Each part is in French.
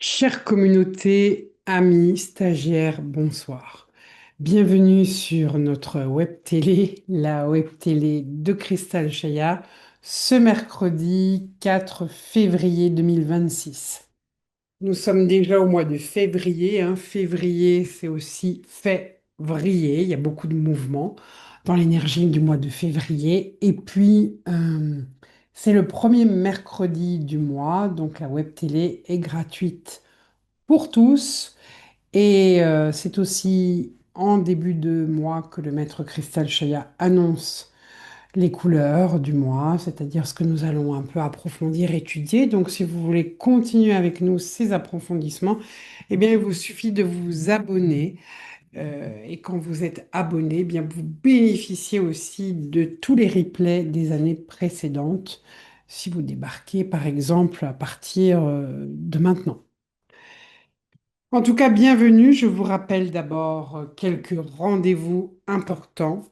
Chère communauté, amis, stagiaires, bonsoir. Bienvenue sur notre web télé, la web télé de Cristal Chaya, ce mercredi 4 février 2026. Nous sommes déjà au mois de février, hein. Février, c'est aussi février. Il y a beaucoup de mouvements dans l'énergie du mois de février. Et puis, c'est le premier mercredi du mois, donc la web télé est gratuite pour tous. Et c'est aussi en début de mois que le maître Cristal Chaya annonce les couleurs du mois, c'est-à-dire ce que nous allons un peu approfondir, étudier. Donc, si vous voulez continuer avec nous ces approfondissements, eh bien, il vous suffit de vous abonner. Et quand vous êtes abonné, eh bien, vous bénéficiez aussi de tous les replays des années précédentes, si vous débarquez, par exemple, à partir de maintenant. En tout cas, bienvenue. Je vous rappelle d'abord quelques rendez-vous importants.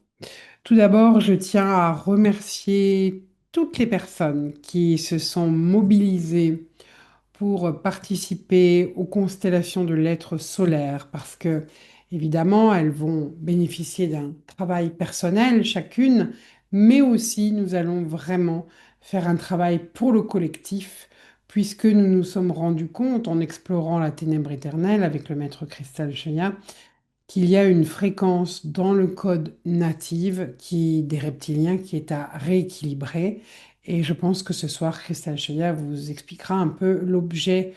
Tout d'abord, je tiens à remercier toutes les personnes qui se sont mobilisées pour participer aux constellations de l'être solaire parce que, évidemment, elles vont bénéficier d'un travail personnel chacune, mais aussi nous allons vraiment faire un travail pour le collectif puisque nous nous sommes rendus compte en explorant la ténèbre éternelle avec le maître Cristal Shaya qu'il y a une fréquence dans le code native des reptiliens qui est à rééquilibrer. Et je pense que ce soir, Christelle Cheya vous expliquera un peu l'objet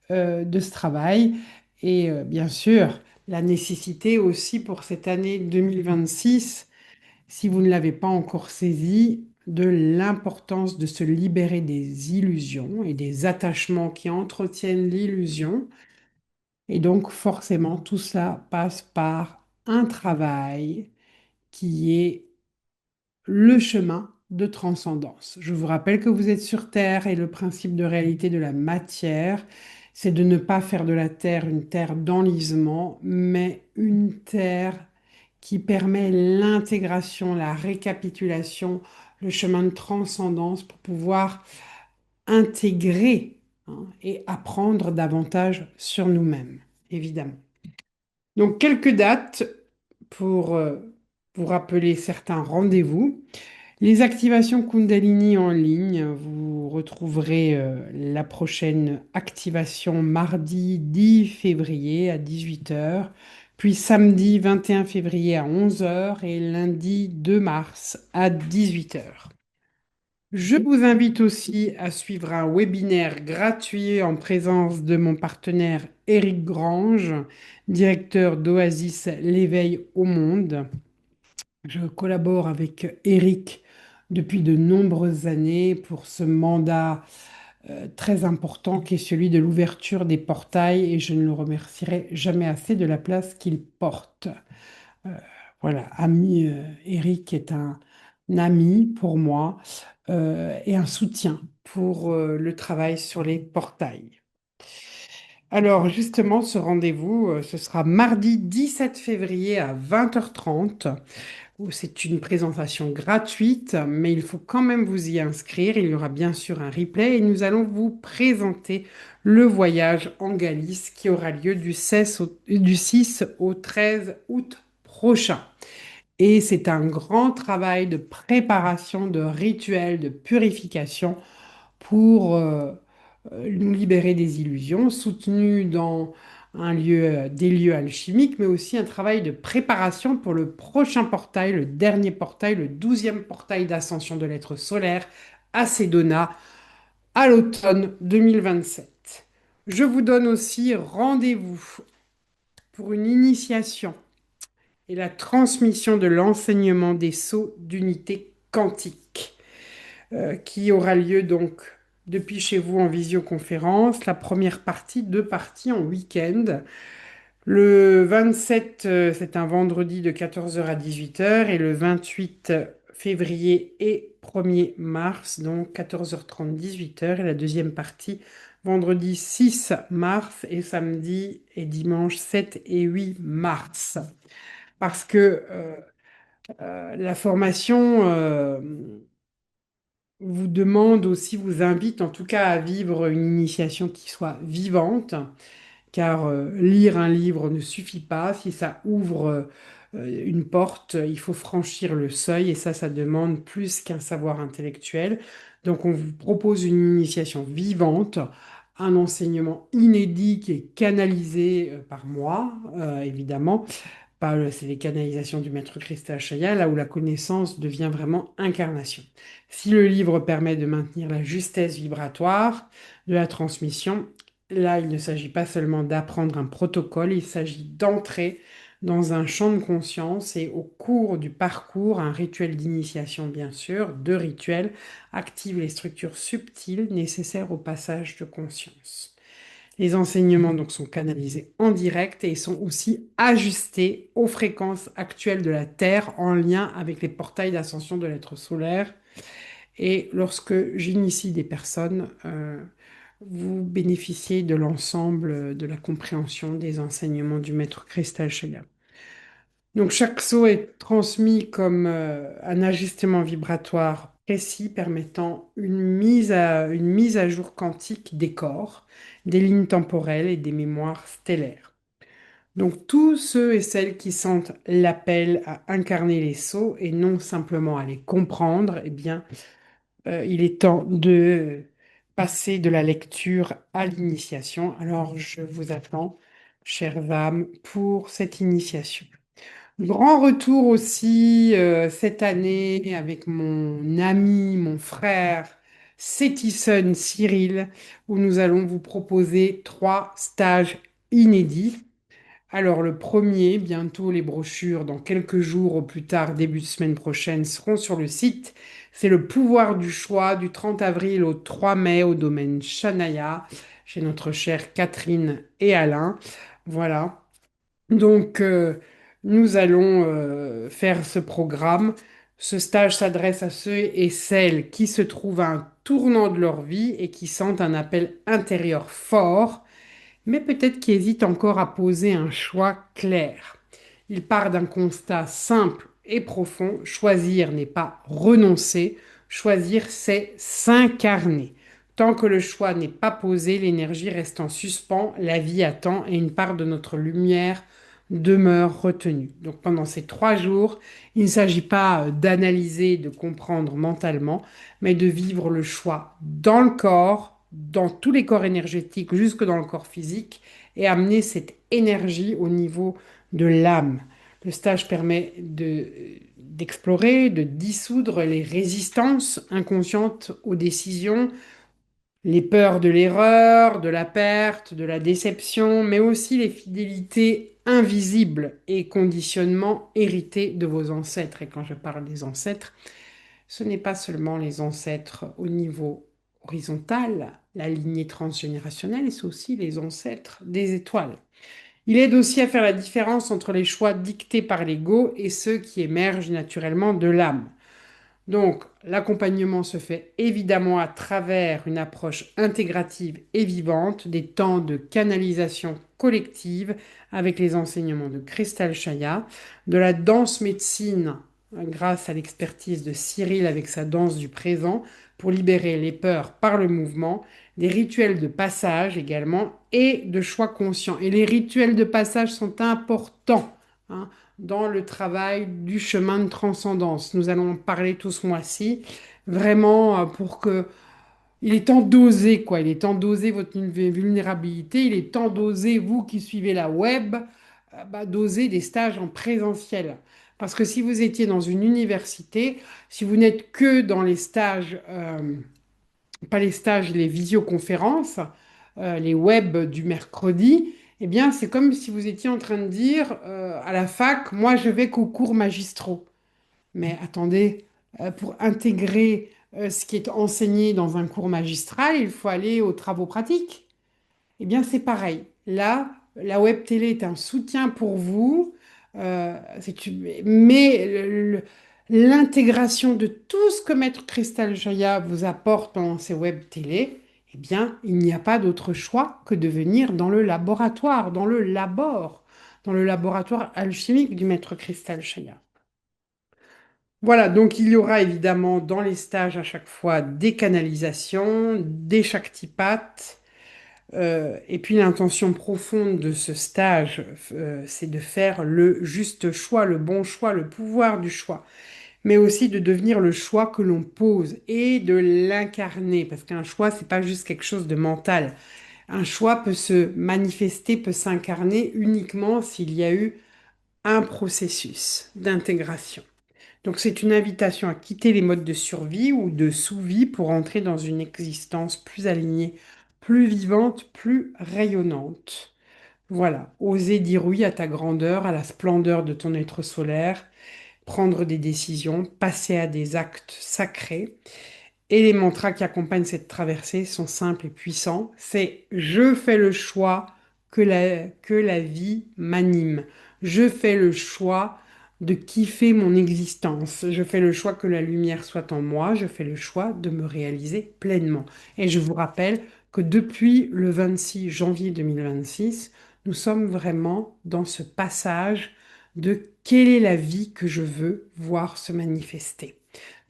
de ce travail et bien sûr la nécessité aussi pour cette année 2026, si vous ne l'avez pas encore saisi, de l'importance de se libérer des illusions et des attachements qui entretiennent l'illusion. Et donc forcément, tout ça passe par un travail qui est le chemin de transcendance. Je vous rappelle que vous êtes sur Terre et le principe de réalité de la matière, c'est de ne pas faire de la Terre une terre d'enlisement, mais une terre qui permet l'intégration, la récapitulation, le chemin de transcendance pour pouvoir intégrer, hein, et apprendre davantage sur nous-mêmes, évidemment. Donc, quelques dates pour vous rappeler certains rendez-vous. Les activations Kundalini en ligne, vous retrouverez la prochaine activation mardi 10 février à 18 heures, puis samedi 21 février à 11 heures et lundi 2 mars à 18 heures. Je vous invite aussi à suivre un webinaire gratuit en présence de mon partenaire Éric Grange, directeur d'Oasis L'éveil au monde. Je collabore avec Éric depuis de nombreuses années pour ce mandat très important qui est celui de l'ouverture des portails et je ne le remercierai jamais assez de la place qu'il porte. Euh, voilà, Éric est un ami pour moi et un soutien pour le travail sur les portails. Alors justement, ce rendez-vous, ce sera mardi 17 février à 20h30 où c'est une présentation gratuite, mais il faut quand même vous y inscrire. Il y aura bien sûr un replay et nous allons vous présenter le voyage en Galice qui aura lieu du 6 au 13 août prochain. Et c'est un grand travail de préparation, de rituel, de purification pour nous libérer des illusions, soutenu dans des lieux alchimiques, mais aussi un travail de préparation pour le prochain portail, le dernier portail, le 12e portail d'ascension de l'être solaire à Sedona à l'automne 2027. Je vous donne aussi rendez-vous pour une initiation et la transmission de l'enseignement des sceaux d'unité quantique qui aura lieu donc depuis chez vous en visioconférence. La première partie, deux parties en week-end. Le 27, c'est un vendredi de 14 heures à 18 heures et le 28 février et 1er mars, donc 14h30, 18 heures. Et la deuxième partie, vendredi 6 mars et samedi et dimanche 7 et 8 mars. Parce que la formation vous demande aussi, vous invite en tout cas à vivre une initiation qui soit vivante, car lire un livre ne suffit pas. Si ça ouvre une porte, il faut franchir le seuil et ça demande plus qu'un savoir intellectuel. Donc on vous propose une initiation vivante, un enseignement inédit qui est canalisé par moi, évidemment. C'est les canalisations du maître Christa Chaya, là où la connaissance devient vraiment incarnation. Si le livre permet de maintenir la justesse vibratoire de la transmission, là, il ne s'agit pas seulement d'apprendre un protocole, il s'agit d'entrer dans un champ de conscience et au cours du parcours, un rituel d'initiation, bien sûr, deux rituels, active les structures subtiles nécessaires au passage de conscience. Les enseignements donc sont canalisés en direct et ils sont aussi ajustés aux fréquences actuelles de la Terre en lien avec les portails d'ascension de l'être solaire. Et lorsque j'initie des personnes, vous bénéficiez de l'ensemble de la compréhension des enseignements du maître Cristal Sheila. Donc chaque saut est transmis comme un ajustement vibratoire précis permettant une mise à jour quantique des corps, des lignes temporelles et des mémoires stellaires. Donc tous ceux et celles qui sentent l'appel à incarner les sauts et non simplement à les comprendre, eh bien, il est temps de passer de la lecture à l'initiation. Alors je vous attends, chères âmes, pour cette initiation. Grand retour aussi cette année avec mon ami, mon frère, Cétison Cyril, où nous allons vous proposer trois stages inédits. Alors le premier, bientôt les brochures, dans quelques jours au plus tard, début de semaine prochaine, seront sur le site. C'est le pouvoir du choix du 30 avril au 3 mai au domaine Chanaya, chez notre chère Catherine et Alain. Voilà. Donc, nous allons faire ce programme. Ce stage s'adresse à ceux et celles qui se trouvent à un tournant de leur vie et qui sentent un appel intérieur fort, mais peut-être qui hésitent encore à poser un choix clair. Il part d'un constat simple et profond. Choisir n'est pas renoncer. Choisir, c'est s'incarner. Tant que le choix n'est pas posé, l'énergie reste en suspens, la vie attend et une part de notre lumière demeure retenue. Donc pendant ces 3 jours, il ne s'agit pas d'analyser, de comprendre mentalement, mais de vivre le choix dans le corps, dans tous les corps énergétiques, jusque dans le corps physique, et amener cette énergie au niveau de l'âme. Le stage permet d'explorer, de dissoudre les résistances inconscientes aux décisions, les peurs de l'erreur, de la perte, de la déception, mais aussi les fidélités invisibles et conditionnements hérités de vos ancêtres. Et quand je parle des ancêtres, ce n'est pas seulement les ancêtres au niveau horizontal, la lignée transgénérationnelle, c'est aussi les ancêtres des étoiles. Il aide aussi à faire la différence entre les choix dictés par l'ego et ceux qui émergent naturellement de l'âme. Donc, l'accompagnement se fait évidemment à travers une approche intégrative et vivante, des temps de canalisation collective avec les enseignements de Cristal Chaya, de la danse médecine grâce à l'expertise de Cyril avec sa danse du présent pour libérer les peurs par le mouvement, des rituels de passage également et de choix conscients. Et les rituels de passage sont importants, hein, dans le travail du chemin de transcendance. Nous allons en parler tout ce mois-ci, vraiment pour que... Il est temps d'oser, quoi. Il est temps d'oser votre vulnérabilité. Il est temps d'oser, vous qui suivez la web, d'oser des stages en présentiel. Parce que si vous étiez dans une université, si vous n'êtes que dans les stages, pas les stages, les visioconférences, les web du mercredi, eh bien, c'est comme si vous étiez en train de dire à la fac, moi, je vais qu'aux cours magistraux. Mais attendez, pour intégrer ce qui est enseigné dans un cours magistral, il faut aller aux travaux pratiques. Eh bien, c'est pareil. Là, la web télé est un soutien pour vous, mais l'intégration de tout ce que Maître Cristal Jaya vous apporte dans ces web télé, eh bien, il n'y a pas d'autre choix que de venir dans le laboratoire, dans le laboratoire alchimique du Maître Cristal Jaya. Voilà, donc il y aura évidemment dans les stages à chaque fois des canalisations, des shaktipat. Et puis l'intention profonde de ce stage, c'est de faire le juste choix, le bon choix, le pouvoir du choix, mais aussi de devenir le choix que l'on pose et de l'incarner, parce qu'un choix, c'est pas juste quelque chose de mental. Un choix peut se manifester, peut s'incarner uniquement s'il y a eu un processus d'intégration. Donc c'est une invitation à quitter les modes de survie ou de sous-vie pour entrer dans une existence plus alignée, plus vivante, plus rayonnante. Voilà, oser dire oui à ta grandeur, à la splendeur de ton être solaire, prendre des décisions, passer à des actes sacrés. Et les mantras qui accompagnent cette traversée sont simples et puissants. C'est je fais le choix que la vie m'anime. Je fais le choix de kiffer mon existence. Je fais le choix que la lumière soit en moi. Je fais le choix de me réaliser pleinement. Et je vous rappelle que depuis le 26 janvier 2026, nous sommes vraiment dans ce passage de quelle est la vie que je veux voir se manifester.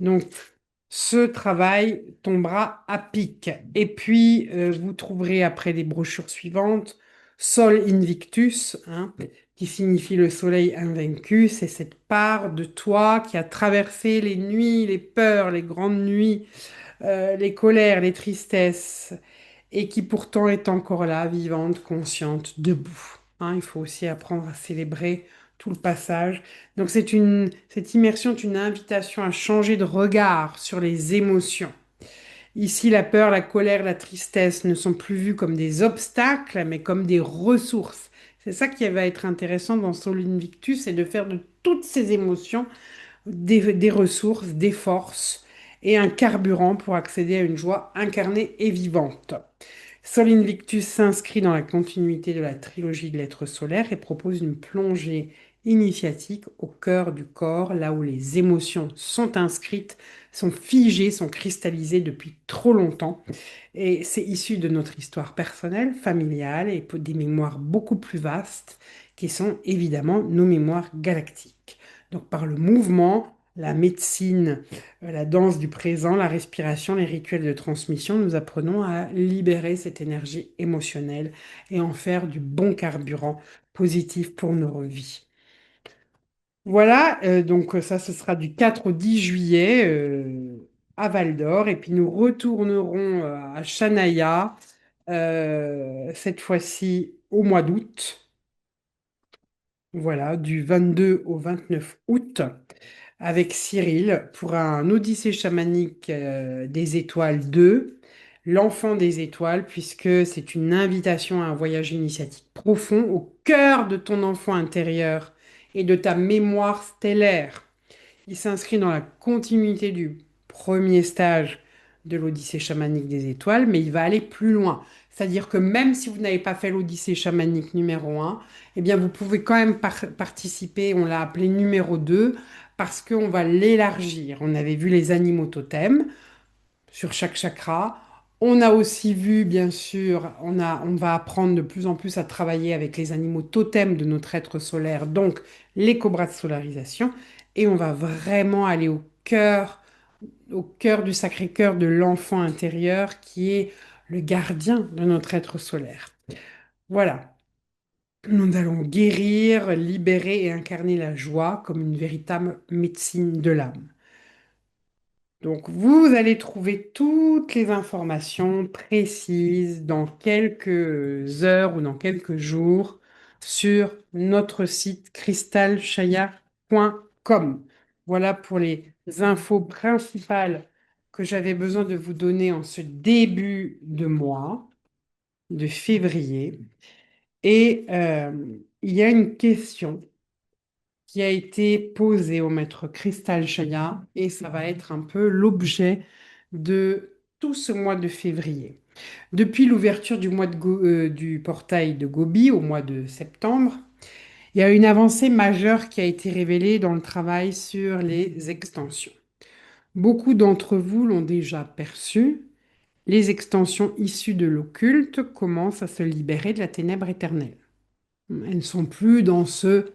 Donc, ce travail tombera à pic. Et puis, vous trouverez après les brochures suivantes, Sol Invictus, hein, qui signifie le soleil invaincu. C'est cette part de toi qui a traversé les nuits, les peurs, les grandes nuits, les colères, les tristesses, et qui pourtant est encore là, vivante, consciente, debout. Hein, il faut aussi apprendre à célébrer tout le passage. Donc cette immersion est une invitation à changer de regard sur les émotions. Ici, la peur, la colère, la tristesse ne sont plus vues comme des obstacles, mais comme des ressources. C'est ça qui va être intéressant dans Soul Invictus, c'est de faire de toutes ces émotions des ressources, des forces et un carburant pour accéder à une joie incarnée et vivante. Sol Invictus s'inscrit dans la continuité de la trilogie de l'être solaire et propose une plongée initiatique au cœur du corps, là où les émotions sont inscrites, sont figées, sont cristallisées depuis trop longtemps. Et c'est issu de notre histoire personnelle, familiale et des mémoires beaucoup plus vastes, qui sont évidemment nos mémoires galactiques. Donc par le mouvement, la médecine, la danse du présent, la respiration, les rituels de transmission, nous apprenons à libérer cette énergie émotionnelle et en faire du bon carburant positif pour nos vies. Voilà, donc ça, ce sera du 4 au 10 juillet à Val d'Or. Et puis nous retournerons à Chanaya, cette fois-ci au mois d'août. Voilà, du 22 au 29 août, avec Cyril pour un Odyssée chamanique des étoiles 2, l'enfant des étoiles, puisque c'est une invitation à un voyage initiatique profond au cœur de ton enfant intérieur et de ta mémoire stellaire. Il s'inscrit dans la continuité du premier stage de l'Odyssée chamanique des étoiles, mais il va aller plus loin. C'est-à-dire que même si vous n'avez pas fait l'Odyssée chamanique numéro un, eh bien vous pouvez quand même participer, on l'a appelé numéro 2 parce qu'on va l'élargir. On avait vu les animaux totems sur chaque chakra. On a aussi vu, bien sûr, on va apprendre de plus en plus à travailler avec les animaux totems de notre être solaire, donc les cobras de solarisation, et on va vraiment aller au cœur du Sacré-Cœur de l'enfant intérieur qui est le gardien de notre être solaire. Voilà. Nous allons guérir, libérer et incarner la joie comme une véritable médecine de l'âme. Donc, vous allez trouver toutes les informations précises dans quelques heures ou dans quelques jours sur notre site crystalchaya.com. Voilà pour les infos principales que j'avais besoin de vous donner en ce début de mois de février. Et il y a une question qui a été posé au maître Cristal Chaya et ça va être un peu l'objet de tout ce mois de février. Depuis l'ouverture du portail de Gobi au mois de septembre, il y a une avancée majeure qui a été révélée dans le travail sur les extensions. Beaucoup d'entre vous l'ont déjà perçu. Les extensions issues de l'occulte commencent à se libérer de la ténèbre éternelle. Elles ne sont plus dans ce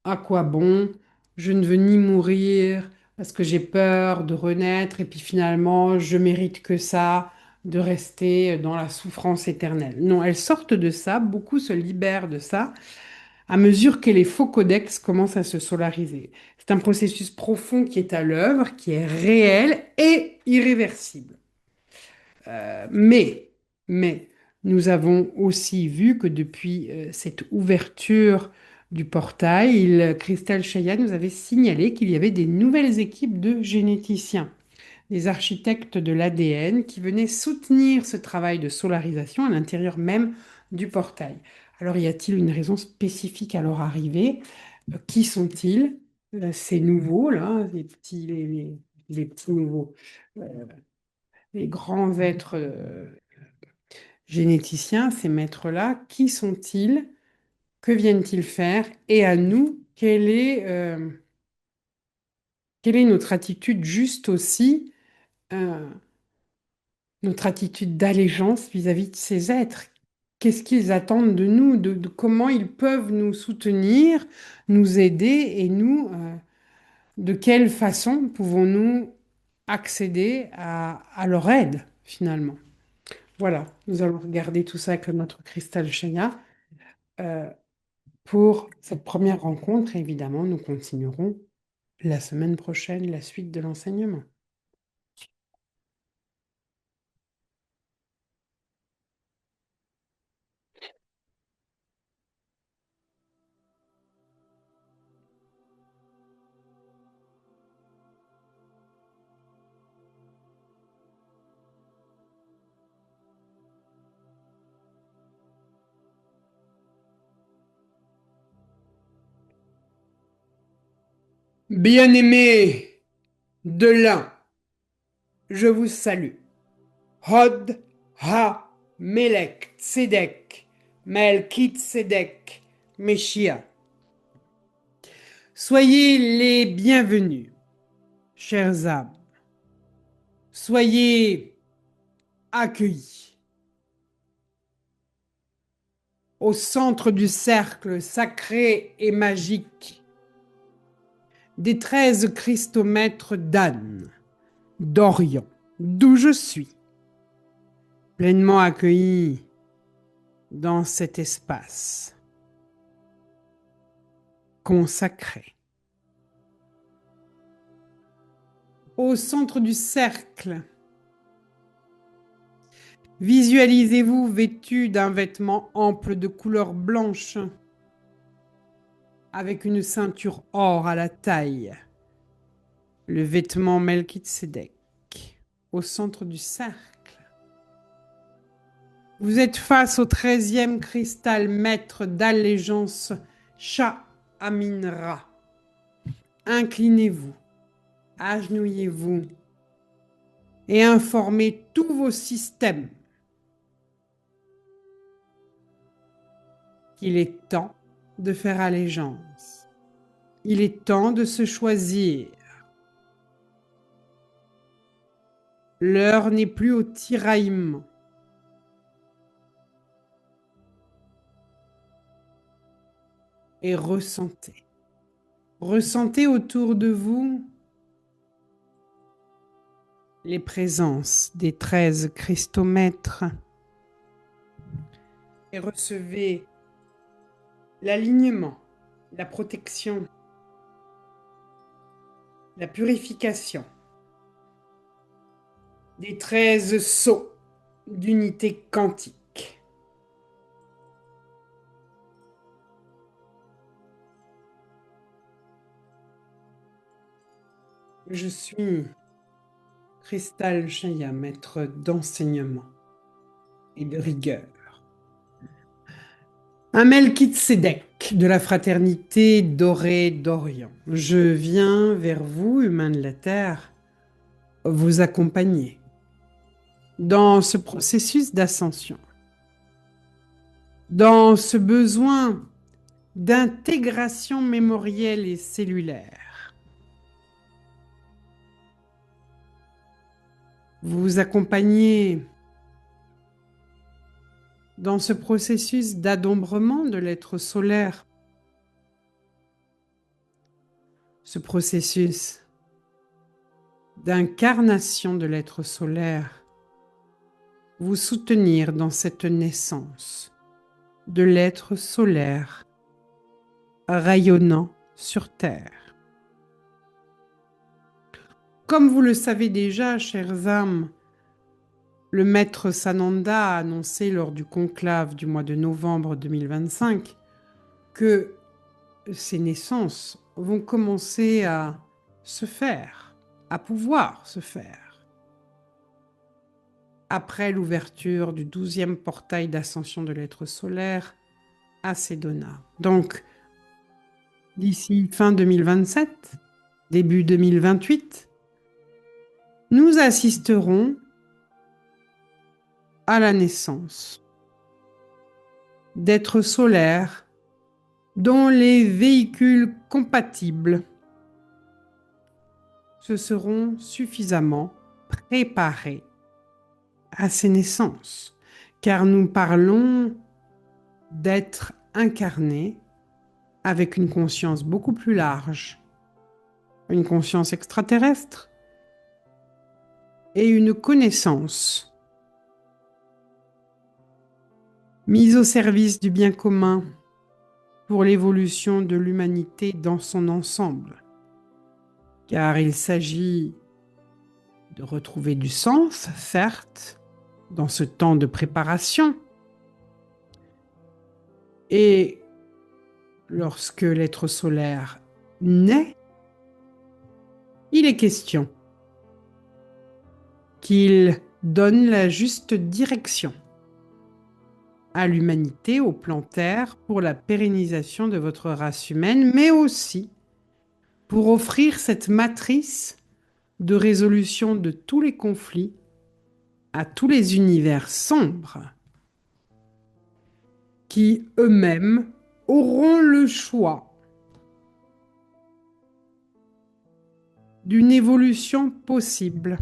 à quoi bon? Je ne veux ni mourir, parce que j'ai peur de renaître et puis finalement je mérite que ça, de rester dans la souffrance éternelle. Non, elles sortent de ça, beaucoup se libèrent de ça à mesure que les faux codex commencent à se solariser. C'est un processus profond qui est à l'œuvre, qui est réel et irréversible. Mais, mais, nous avons aussi vu que depuis cette ouverture du portail, Christelle Chaya nous avait signalé qu'il y avait des nouvelles équipes de généticiens, des architectes de l'ADN qui venaient soutenir ce travail de solarisation à l'intérieur même du portail. Alors, y a-t-il une raison spécifique à leur arrivée? Qui sont-ils? Ces nouveaux, là, les petits nouveaux, euh, les grands êtres généticiens, ces maîtres-là, qui sont-ils? Que viennent-ils faire? Et à nous, quelle est notre attitude juste aussi, euh, notre attitude d'allégeance vis-à-vis de ces êtres? Qu'est-ce qu'ils attendent de nous? De comment ils peuvent nous soutenir, nous aider et de quelle façon pouvons-nous accéder à leur aide finalement? Voilà, nous allons regarder tout ça avec notre cristal Shaya. Pour cette première rencontre. Évidemment, nous continuerons la semaine prochaine la suite de l'enseignement. Bien-aimés de l'un, je vous salue. Hod Ha Melech Tzedek Melkit Tzedek Meshia. Soyez les bienvenus, chers âmes. Soyez accueillis au centre du cercle sacré et magique des 13 Christomètres d'Anne, d'Orient, d'où je suis, pleinement accueilli dans cet espace consacré. Au centre du cercle, visualisez-vous vêtu d'un vêtement ample de couleur blanche, avec une ceinture or à la taille, le vêtement Melchizedek, au centre du cercle. Vous êtes face au 13e cristal maître d'allégeance Sha Aminra. Inclinez-vous, agenouillez-vous et informez tous vos systèmes qu'il est temps de faire allégeance. Il est temps de se choisir. L'heure n'est plus au tiraillement. Et ressentez. Ressentez autour de vous les présences des 13 Christomètres et recevez l'alignement, la protection, la purification des 13 sceaux d'unité quantique. Je suis Cristal Shaya, maître d'enseignement et de rigueur. Un Melchizedek de la fraternité dorée d'Orient. Je viens vers vous, humains de la Terre, vous accompagner dans ce processus d'ascension, dans ce besoin d'intégration mémorielle et cellulaire. Vous accompagnez dans ce processus d'adombrement de l'être solaire, ce processus d'incarnation de l'être solaire vous soutenir dans cette naissance de l'être solaire rayonnant sur Terre. Comme vous le savez déjà, chères âmes, le maître Sananda a annoncé lors du conclave du mois de novembre 2025 que ces naissances vont commencer à se faire, à pouvoir se faire, après l'ouverture du 12e portail d'ascension de l'être solaire à Sedona. Donc, d'ici fin 2027, début 2028, nous assisterons à la naissance d'êtres solaires dont les véhicules compatibles se seront suffisamment préparés à ces naissances, car nous parlons d'êtres incarnés avec une conscience beaucoup plus large, une conscience extraterrestre et une connaissance mise au service du bien commun pour l'évolution de l'humanité dans son ensemble, car il s'agit de retrouver du sens, certes, dans ce temps de préparation. Et lorsque l'être solaire naît, il est question qu'il donne la juste direction à l'humanité, au plan Terre, pour la pérennisation de votre race humaine, mais aussi pour offrir cette matrice de résolution de tous les conflits à tous les univers sombres qui eux-mêmes auront le choix d'une évolution possible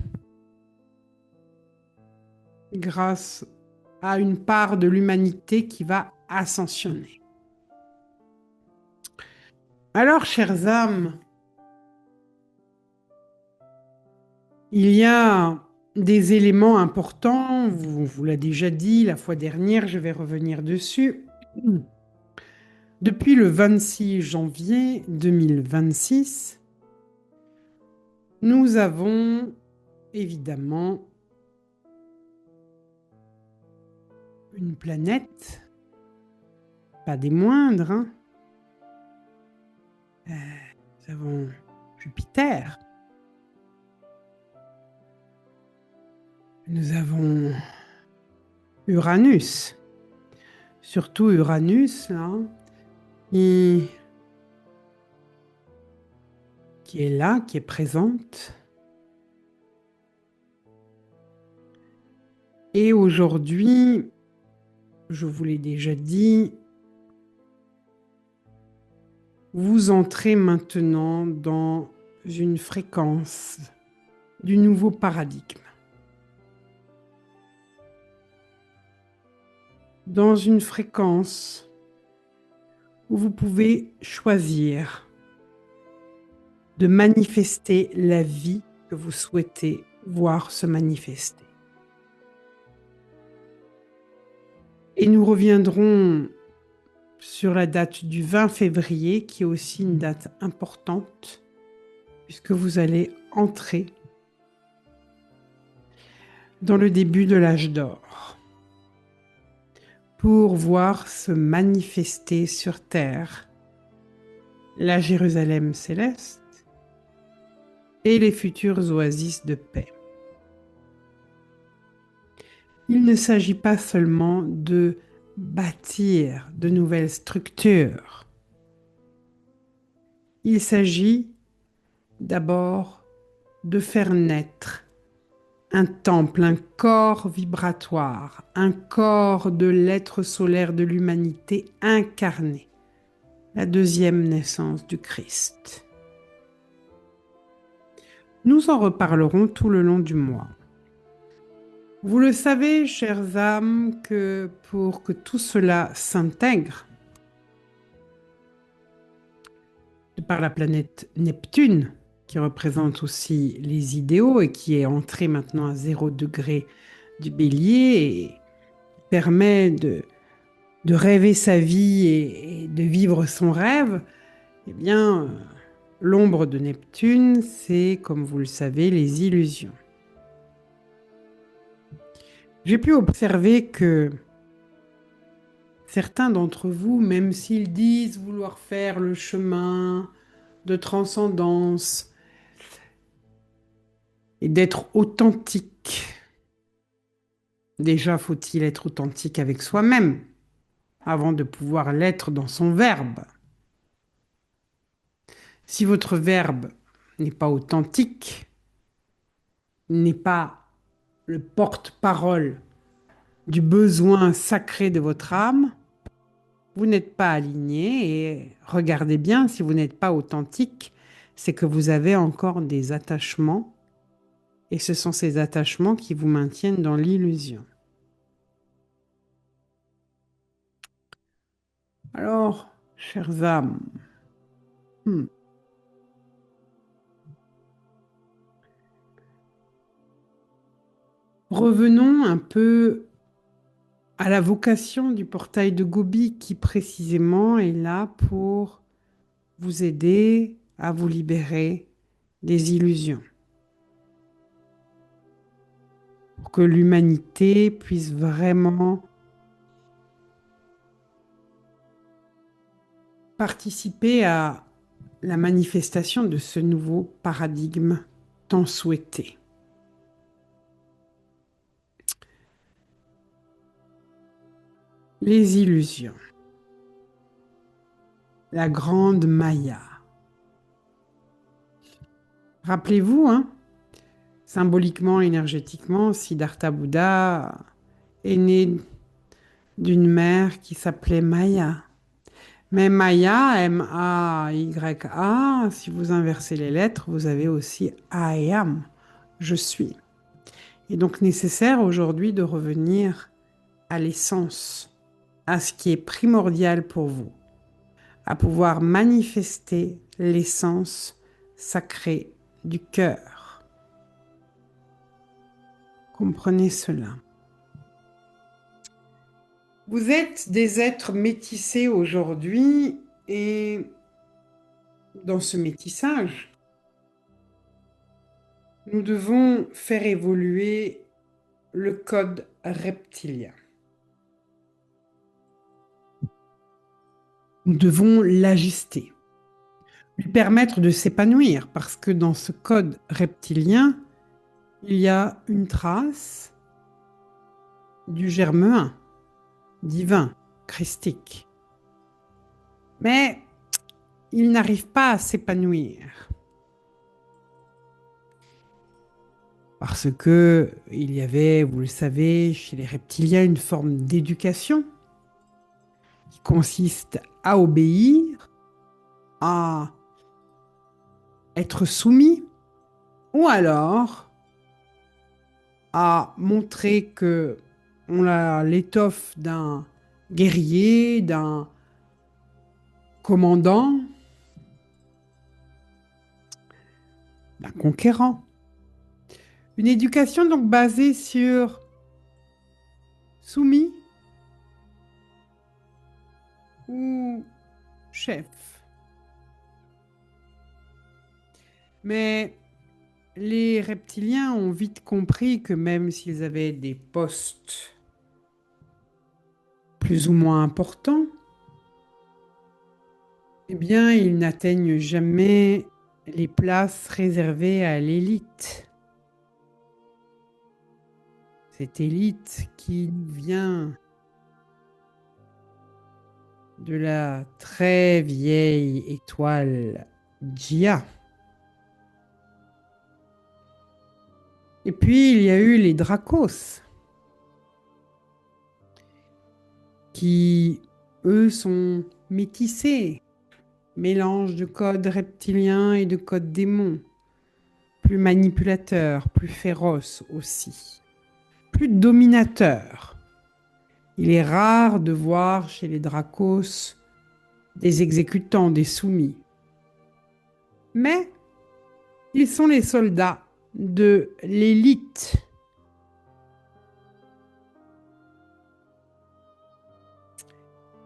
grâce à une part de l'humanité qui va ascensionner. Alors, chères âmes, il y a des éléments importants, vous l'a déjà dit la fois dernière, je vais revenir dessus. Depuis le 26 janvier 2026, nous avons évidemment une planète, pas des moindres, hein. Nous avons Jupiter, nous avons Uranus, surtout Uranus, là, qui est là, qui est présente. Et aujourd'hui, je vous l'ai déjà dit, vous entrez maintenant dans une fréquence du nouveau paradigme. Dans une fréquence où vous pouvez choisir de manifester la vie que vous souhaitez voir se manifester. Et nous reviendrons sur la date du 20 février, qui est aussi une date importante, puisque vous allez entrer dans le début de l'âge d'or, pour voir se manifester sur Terre la Jérusalem céleste et les futures oasis de paix. Il ne s'agit pas seulement de bâtir de nouvelles structures. Il s'agit d'abord de faire naître un temple, un corps vibratoire, un corps de l'être solaire de l'humanité incarné, la deuxième naissance du Christ. Nous en reparlerons tout le long du mois. Vous le savez, chères âmes, que pour que tout cela s'intègre, de par la planète Neptune, qui représente aussi les idéaux et qui est entré maintenant à 0 degré du bélier et permet de rêver sa vie et de vivre son rêve, eh bien, l'ombre de Neptune, c'est, comme vous le savez, les illusions. J'ai pu observer que certains d'entre vous, même s'ils disent vouloir faire le chemin de transcendance et d'être authentique, déjà faut-il être authentique avec soi-même avant de pouvoir l'être dans son verbe. Si votre verbe n'est pas authentique, n'est pas le porte-parole du besoin sacré de votre âme, vous n'êtes pas aligné et regardez bien, si vous n'êtes pas authentique, c'est que vous avez encore des attachements et ce sont ces attachements qui vous maintiennent dans l'illusion. Alors, chères âmes, hmm, revenons un peu à la vocation du portail de Gobi qui précisément est là pour vous aider à vous libérer des illusions, pour que l'humanité puisse vraiment participer à la manifestation de ce nouveau paradigme tant souhaité. Les illusions. La grande Maya. Rappelez-vous, hein, symboliquement, énergétiquement, Siddhartha Bouddha est né d'une mère qui s'appelait Maya. Mais Maya, M-A-Y-A, si vous inversez les lettres, vous avez aussi I am, je suis. Il est donc nécessaire aujourd'hui de revenir à l'essence, à ce qui est primordial pour vous, à pouvoir manifester l'essence sacrée du cœur. Comprenez cela. Vous êtes des êtres métissés aujourd'hui et dans ce métissage, nous devons faire évoluer le code reptilien. Nous devons l'ajuster, lui permettre de s'épanouir parce que dans ce code reptilien, il y a une trace du germe 1, divin, christique. Mais il n'arrive pas à s'épanouir. Parce que il y avait, vous le savez, chez les reptiliens, une forme d'éducation qui consiste à obéir, à être soumis, ou alors à montrer que on a l'étoffe d'un guerrier, d'un commandant, d'un conquérant. Une éducation donc basée sur soumis ou chef. Mais les reptiliens ont vite compris que même s'ils avaient des postes plus ou moins importants, eh bien, ils n'atteignent jamais les places réservées à l'élite. Cette élite qui vient de la très vieille étoile Gia. Et puis, il y a eu les Dracos, qui, eux, sont métissés, mélange de code reptilien et de code démon, plus manipulateurs, plus féroces aussi, plus dominateurs. Il est rare de voir chez les Dracos des exécutants, des soumis. Mais Ils sont les soldats de l'élite.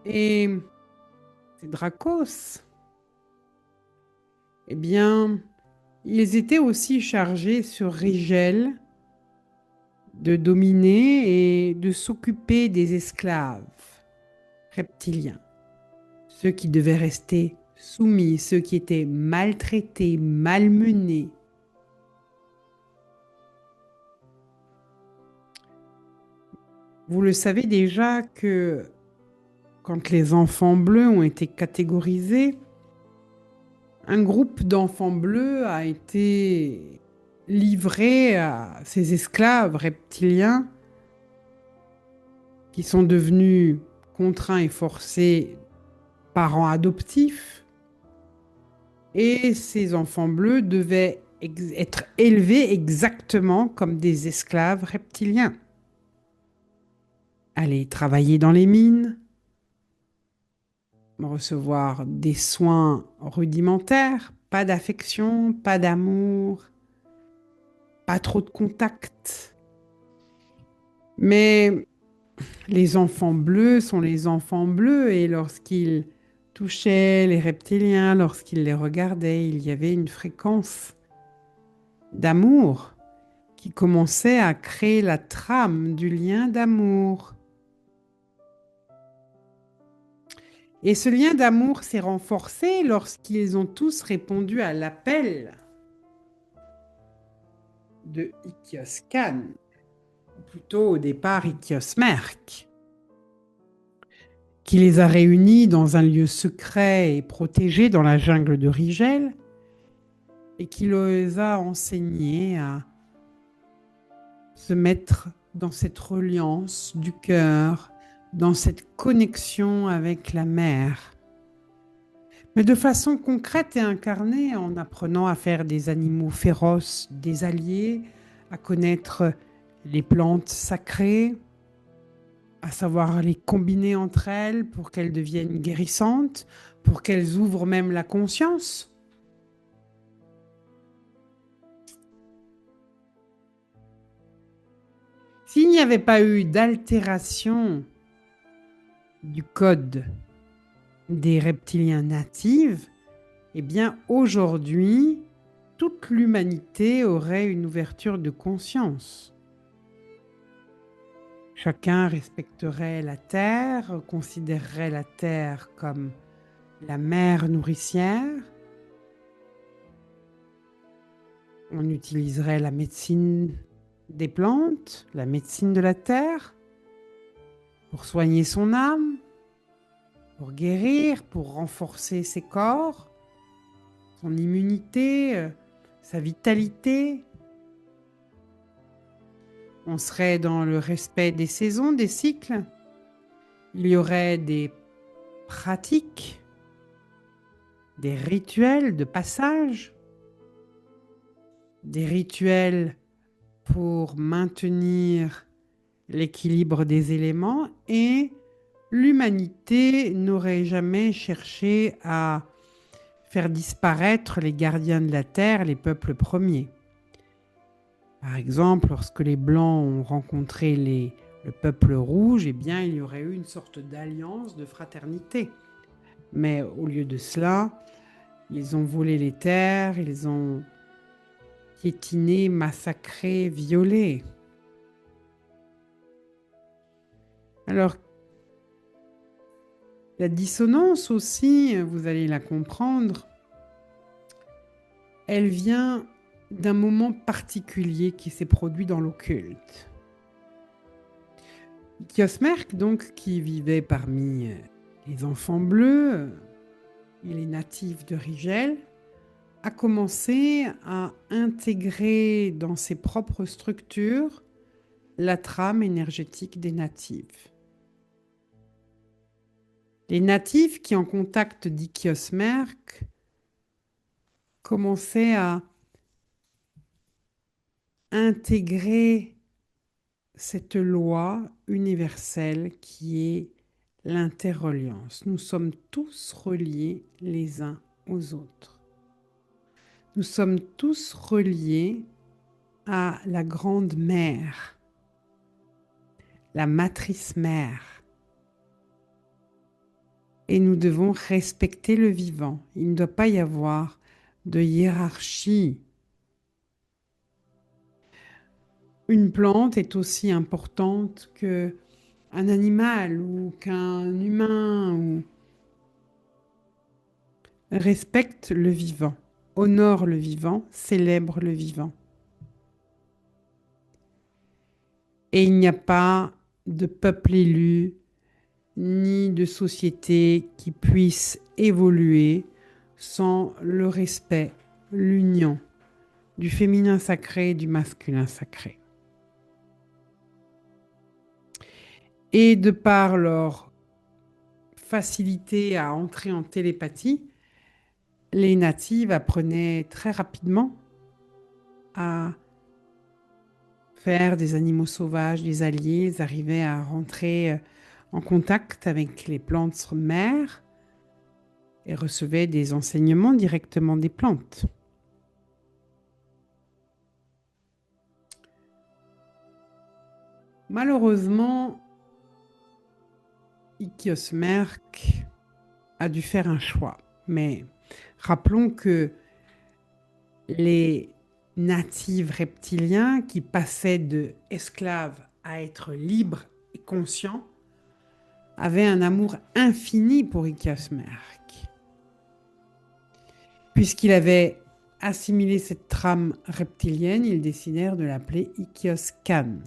Et ces Dracos, eh bien, ils étaient aussi chargés sur Rigel de dominer et de s'occuper des esclaves reptiliens, ceux qui devaient rester soumis, ceux qui étaient maltraités, malmenés. Vous le savez déjà que quand les enfants bleus ont été catégorisés, un groupe d'enfants bleus a été livré à ces esclaves reptiliens qui sont devenus contraints et forcés parents adoptifs. Et ces enfants bleus devaient être élevés exactement comme des esclaves reptiliens. Aller travailler dans les mines, recevoir des soins rudimentaires, pas d'affection, pas d'amour, pas trop de contact. Mais les enfants bleus sont les enfants bleus et lorsqu'ils touchaient les reptiliens, lorsqu'ils les regardaient, il y avait une fréquence d'amour qui commençait à créer la trame du lien d'amour. Et ce lien d'amour s'est renforcé lorsqu'ils ont tous répondu à l'appel de Ikios Khan, ou plutôt au départ Ikios Merk, qui les a réunis dans un lieu secret et protégé dans la jungle de Rigel et qui les a enseignés à se mettre dans cette reliance du cœur, dans cette connexion avec la mer, mais de façon concrète et incarnée, en apprenant à faire des animaux féroces des alliés, à connaître les plantes sacrées, à savoir les combiner entre elles pour qu'elles deviennent guérissantes, pour qu'elles ouvrent même la conscience. S'il n'y avait pas eu d'altération du code des reptiliens natifs, eh bien aujourd'hui, toute l'humanité aurait une ouverture de conscience. Chacun respecterait la terre, considérerait la terre comme la mère nourricière. On utiliserait la médecine des plantes, la médecine de la terre, pour soigner son âme, pour guérir, pour renforcer ses corps, son immunité, sa vitalité. On serait dans le respect des saisons, des cycles. Il y aurait des pratiques, des rituels de passage, des rituels pour maintenir l'équilibre des éléments et l'humanité n'aurait jamais cherché à faire disparaître les gardiens de la terre, les peuples premiers. Par exemple, lorsque les Blancs ont rencontré le peuple rouge, eh bien, il y aurait eu une sorte d'alliance, de fraternité. Mais au lieu de cela, ils ont volé les terres, ils ont piétiné, massacré, violé. Alors, la dissonance aussi, vous allez la comprendre, elle vient d'un moment particulier qui s'est produit dans l'occulte. Kiosmerk, donc, qui vivait parmi les enfants bleus et les natifs de Rigel, a commencé à intégrer dans ses propres structures la trame énergétique des natifs. Les natifs qui, en contact d'Ikiosmerk, commençaient à intégrer cette loi universelle qui est l'interreliance. Nous sommes tous reliés les uns aux autres. Nous sommes tous reliés à la grande mère, la matrice mère. Et nous devons respecter le vivant. Il ne doit pas y avoir de hiérarchie. Une plante est aussi importante qu'un animal ou qu'un humain. Respecte le vivant, honore le vivant, célèbre le vivant. Et il n'y a pas de peuple élu, ni de société qui puisse évoluer sans le respect, l'union du féminin sacré et du masculin sacré. Et de par leur facilité à entrer en télépathie, les natives apprenaient très rapidement à faire des animaux sauvages, des alliés, ils arrivaient à rentrer en contact avec les plantes mères et recevaient des enseignements directement des plantes. Malheureusement, Ikiosmerk a dû faire un choix. Mais rappelons que les natifs reptiliens qui passaient de esclaves à être libres et conscients avaient un amour infini pour Ikiosmerk. Puisqu'il avait assimilé cette trame reptilienne, ils décidèrent de l'appeler Ikioskan,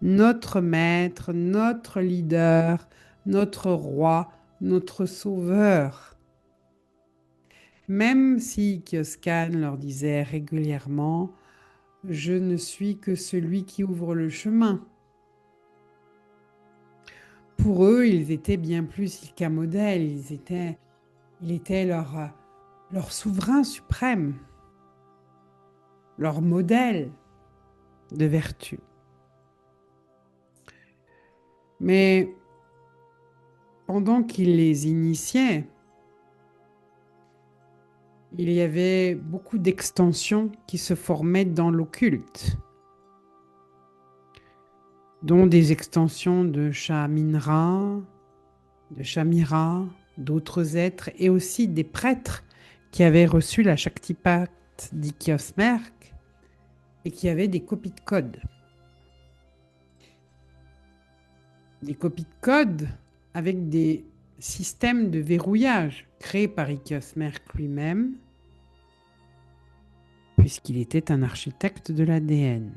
notre maître, notre leader, notre roi, notre sauveur. Même si Ikioskan leur disait régulièrement « Je ne suis que celui qui ouvre le chemin ». Pour eux, ils étaient bien plus qu'un modèle, il était leur souverain suprême, leur modèle de vertu. Mais pendant qu'il les initiait, il y avait beaucoup d'extensions qui se formaient dans l'occulte, dont des extensions de Shaminra, de Shamira, d'autres êtres, et aussi des prêtres qui avaient reçu la Shaktipat d'Ikiosmerk et qui avaient des copies de code. Des copies de code avec des systèmes de verrouillage créés par Ikiosmerk lui-même, puisqu'il était un architecte de l'ADN.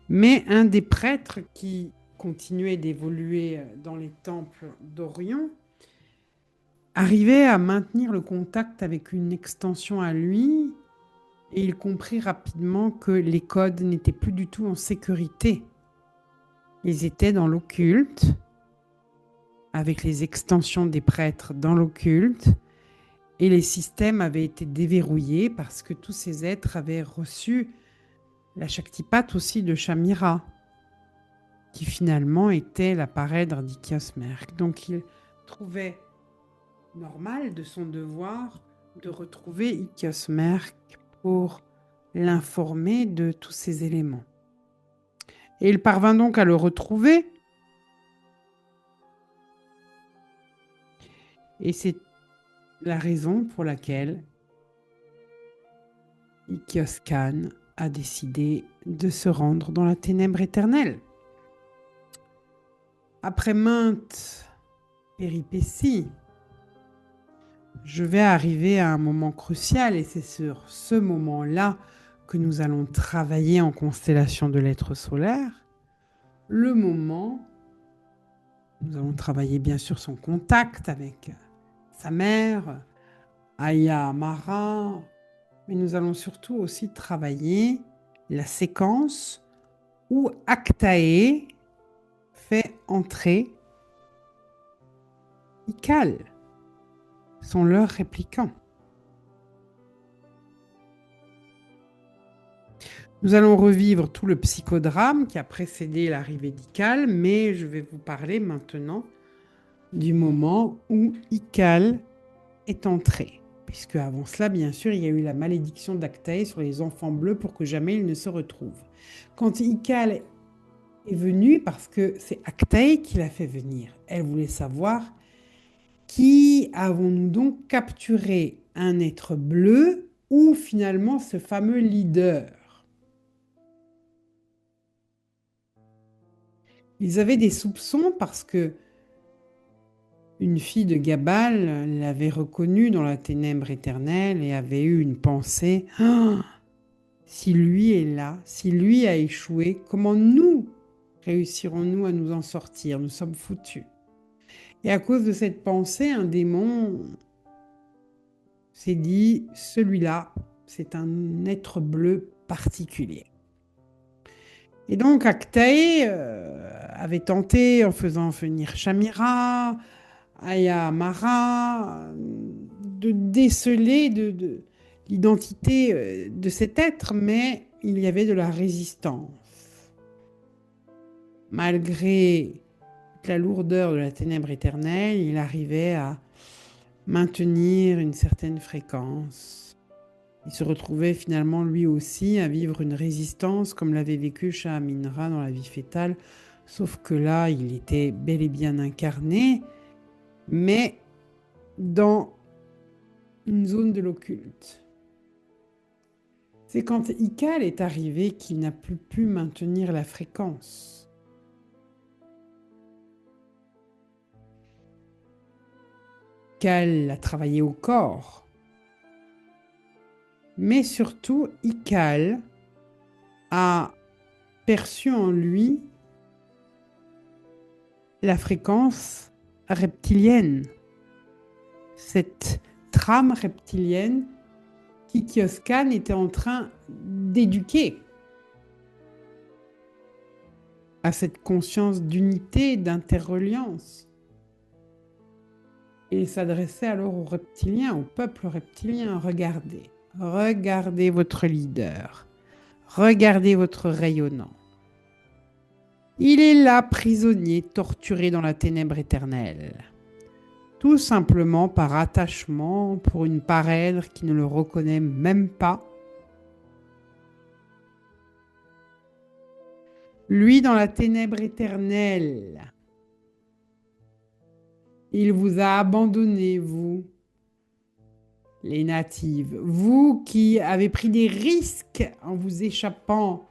Mais un des prêtres qui continuait d'évoluer dans les temples d'Orion arrivait à maintenir le contact avec une extension à lui, et il comprit rapidement que les codes n'étaient plus du tout en sécurité. Ils étaient dans l'occulte, avec les extensions des prêtres dans l'occulte, et les systèmes avaient été déverrouillés parce que tous ces êtres avaient reçu la Shaktipat aussi de Shamira, qui finalement était la parèdre d'Ikiosmerk. Donc il trouvait normal de son devoir de retrouver Ikiosmerk pour l'informer de tous ces éléments. Et il parvint donc à le retrouver. Et c'est la raison pour laquelle Ikioskan a décidé de se rendre dans la ténèbre éternelle. Après maintes péripéties, je vais arriver à un moment crucial et c'est sur ce moment-là que nous allons travailler en constellation de l'être solaire. Le moment, nous allons travailler bien sûr son contact avec sa mère, Aya Amara, mais nous allons surtout aussi travailler la séquence où Aktae fait entrer Ikal, son leur répliquant. Nous allons revivre tout le psychodrame qui a précédé l'arrivée d'Ikal, mais je vais vous parler maintenant du moment où Ikal est entré. puisque avant cela, bien sûr, il y a eu la malédiction d'Actaï sur les enfants bleus pour que jamais ils ne se retrouvent. Quand Ikal est venue, parce que c'est Actaï qui l'a fait venir, elle voulait savoir qui avons-nous donc capturé, un être bleu ou finalement ce fameux leader. Ils avaient des soupçons parce que une fille de Gabal l'avait reconnu dans la ténèbre éternelle et avait eu une pensée. Ah, si lui est là, si lui a échoué, comment nous réussirons-nous à nous en sortir? Nous sommes foutus. Et à cause de cette pensée, un démon s'est dit, celui-là, c'est un être bleu particulier. Et donc Actaé avait tenté, en faisant venir Shamira, Aya Amara, de déceler l'identité de cet être, mais il y avait de la résistance. Malgré la lourdeur de la ténèbre éternelle, il arrivait à maintenir une certaine fréquence. Il se retrouvait finalement lui aussi à vivre une résistance comme l'avait vécu Shah Aminra dans la vie fétale, sauf que là, il était bel et bien incarné, mais dans une zone de l'occulte. C'est quand Ikal est arrivé qu'il n'a plus pu maintenir la fréquence. Ikal a travaillé au corps, mais surtout Ikal a perçu en lui la fréquence reptilienne, cette trame reptilienne qu'Ikioskan était en train d'éduquer à cette conscience d'unité, d'interreliance. Et il s'adressait alors aux reptiliens, au peuple reptilien. Regardez, regardez votre leader, regardez votre rayonnant. Il est là, prisonnier, torturé dans la ténèbre éternelle. Tout simplement par attachement pour une parèdre qui ne le reconnaît même pas. Lui dans la ténèbre éternelle. Il vous a abandonné, vous, les natives. Vous qui avez pris des risques en vous échappant.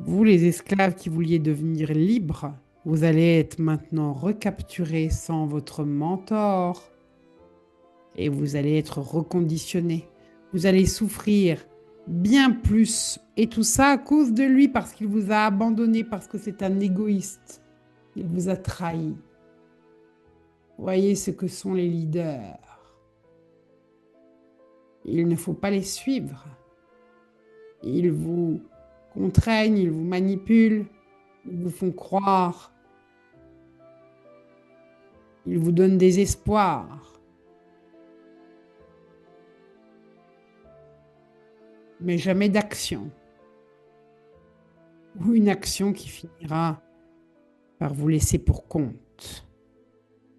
Vous, les esclaves qui vouliez devenir libres. Vous allez être maintenant recapturés sans votre mentor. Et vous allez être reconditionnés. Vous allez souffrir bien plus. Et tout ça à cause de lui, parce qu'il vous a abandonné, parce que c'est un égoïste. Il vous a trahi. Voyez ce que sont les leaders. Il ne faut pas les suivre. Ils vous contraignent, ils vous manipulent, ils vous font croire. Ils vous donnent des espoirs. Mais jamais d'action. Ou une action qui finira par vous laisser pour compte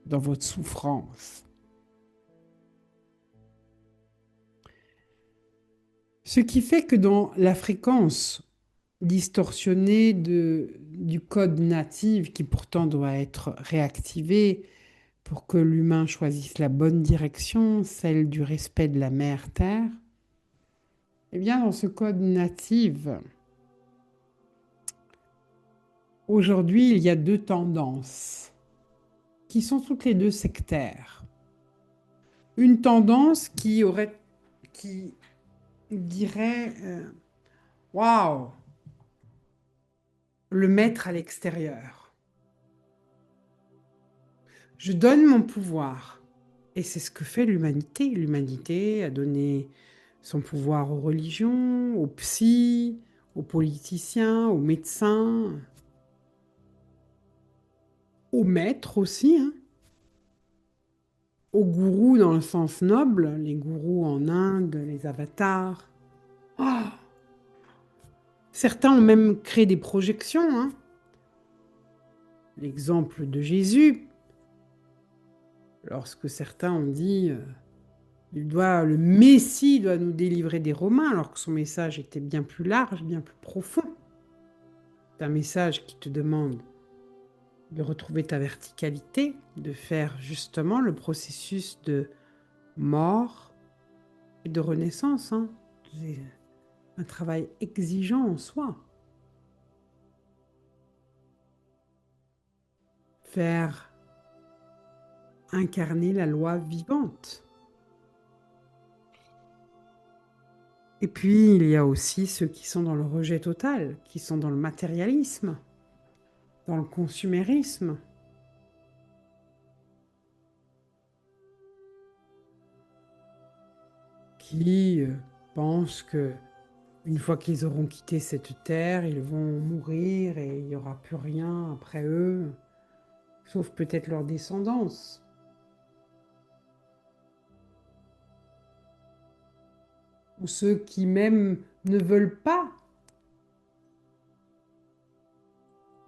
dans votre souffrance. Ce qui fait que dans la fréquence distorsionnée du code natif, qui pourtant doit être réactivé pour que l'humain choisisse la bonne direction, celle du respect de la mère Terre, eh bien dans ce code natif, aujourd'hui il y a deux tendances qui sont toutes les deux sectaires. Une tendance qui dirait waouh, le mettre à l'extérieur. Je donne mon pouvoir. Et c'est ce que fait l'humanité. L'humanité a donné son pouvoir aux religions, aux psys, aux politiciens, aux médecins, aux maîtres aussi, hein, aux gourous dans le sens noble, les gourous en Inde, les avatars. Oh, certains ont même créé des projections, hein. L'exemple de Jésus, lorsque certains ont dit Le Messie doit nous délivrer des Romains, alors que son message était bien plus large, bien plus profond. C'est un message qui te demande de retrouver ta verticalité, de faire justement le processus de mort et de renaissance, hein. C'est un travail exigeant en soi. Faire incarner la loi vivante. Et puis, il y a aussi ceux qui sont dans le rejet total, qui sont dans le matérialisme, dans le consumérisme, qui pensent que une fois qu'ils auront quitté cette terre, ils vont mourir et il n'y aura plus rien après eux, sauf peut-être leur descendance. Ou ceux qui même ne veulent pas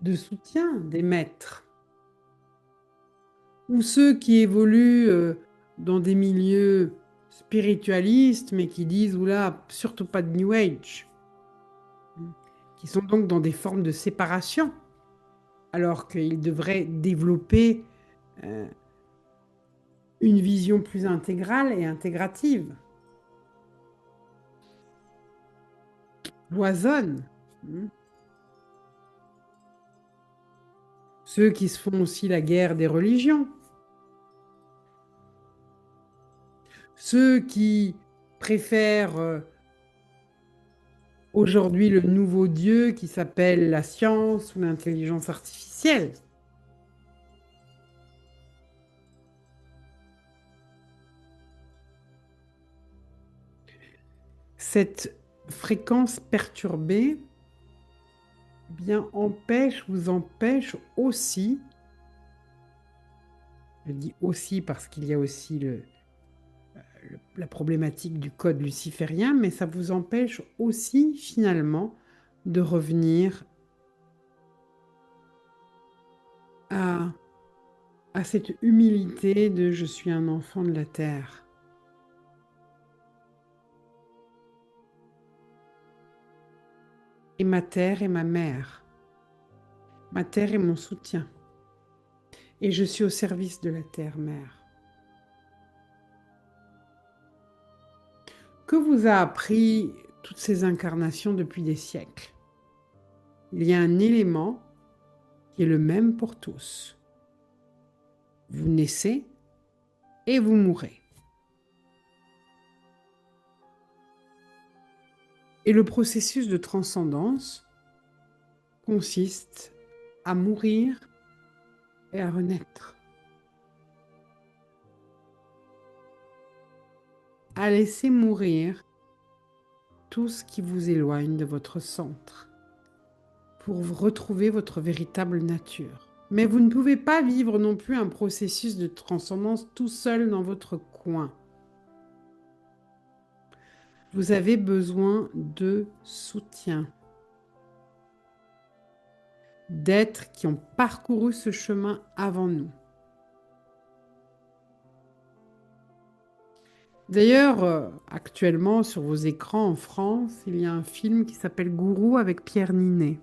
de soutien des maîtres. Ou ceux qui évoluent dans des milieux spiritualistes, mais qui disent, oula, surtout pas de New Age, qui sont donc dans des formes de séparation, alors qu'ils devraient développer euh, une vision plus intégrale et intégrative. Loisonne. Ceux qui se font aussi la guerre des religions. Ceux qui préfèrent aujourd'hui le nouveau Dieu qui s'appelle la science ou l'intelligence artificielle. Cette fréquence perturbée bien vous empêche aussi, je dis aussi parce qu'il y a aussi la problématique du code luciférien, mais ça vous empêche aussi finalement de revenir à, à cette humilité de je suis un enfant de la terre. Et ma terre est ma mère. Ma terre est mon soutien. Et je suis au service de la terre-mère. Que vous a appris toutes ces incarnations depuis des siècles? Il y a un élément qui est le même pour tous. Vous naissez et vous mourrez. Et le processus de transcendance consiste à mourir et à renaître. À laisser mourir tout ce qui vous éloigne de votre centre pour retrouver votre véritable nature. Mais vous ne pouvez pas vivre non plus un processus de transcendance tout seul dans votre coin. Vous avez besoin de soutien, d'êtres qui ont parcouru ce chemin avant nous. D'ailleurs, actuellement sur vos écrans en France, il y a un film qui s'appelle Gourou avec Pierre Ninet.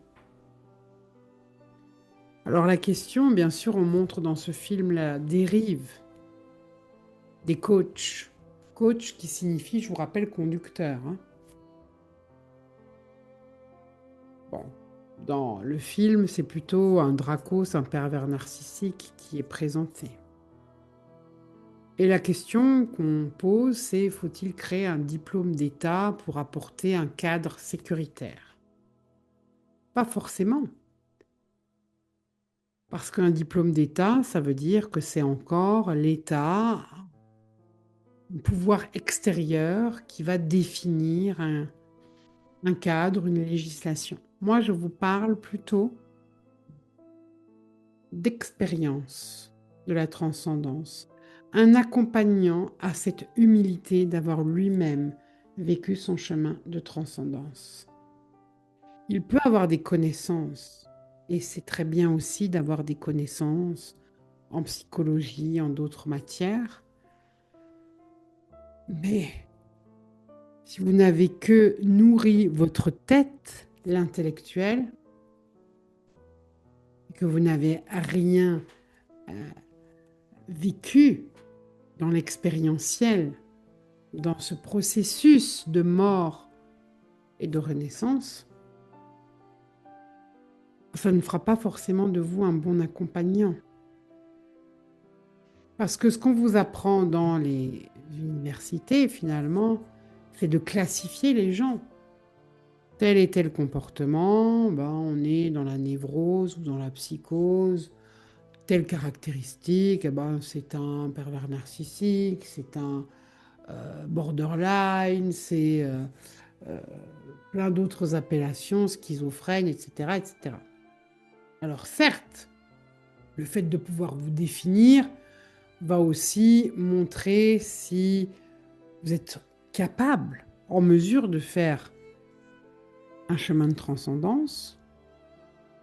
Alors la question, bien sûr, on montre dans ce film la dérive des coachs. Coach qui signifie, je vous rappelle, conducteur, hein. Bon, dans le film, c'est plutôt un Dracos, un pervers narcissique qui est présenté. Et la question qu'on pose, c'est faut-il créer un diplôme d'État pour apporter un cadre sécuritaire? Pas forcément. Parce qu'un diplôme d'État, ça veut dire que c'est encore l'État, un pouvoir extérieur qui va définir un cadre, une législation. Moi, je vous parle plutôt d'expérience de la transcendance, un accompagnant à cette humilité d'avoir lui-même vécu son chemin de transcendance. Il peut avoir des connaissances, et c'est très bien aussi d'avoir des connaissances en psychologie, en d'autres matières, Mais si vous n'avez que nourri votre tête, l'intellectuel, et que vous n'avez rien vécu dans l'expérientiel, dans ce processus de mort et de renaissance, ça ne fera pas forcément de vous un bon accompagnant. Parce que ce qu'on vous apprend dans les universités, finalement, c'est de classifier les gens. Tel et tel comportement, ben, on est dans la névrose ou dans la psychose. Telle caractéristique, eh ben, c'est un pervers narcissique, c'est un borderline, c'est euh, plein d'autres appellations, schizophrène, etc., etc. Alors certes, le fait de pouvoir vous définir va aussi montrer si vous êtes capable, en mesure de faire un chemin de transcendance,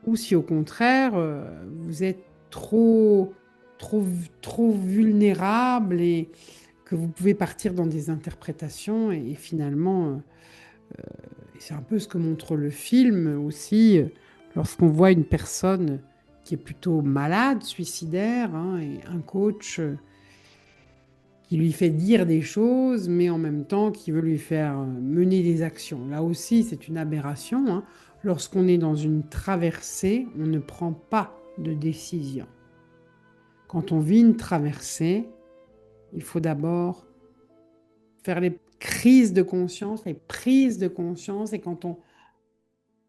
ou si au contraire, vous êtes trop, trop, trop vulnérable et que vous pouvez partir dans des interprétations et finalement, et c'est un peu ce que montre le film aussi, lorsqu'on voit une personne qui est plutôt malade, suicidaire, hein, et un coach qui lui fait dire des choses, mais en même temps qui veut lui faire mener des actions. Là aussi, c'est une aberration, hein. Lorsqu'on est dans une traversée, on ne prend pas de décision. Quand on vit une traversée, il faut d'abord faire les crises de conscience, les prises de conscience, et quand on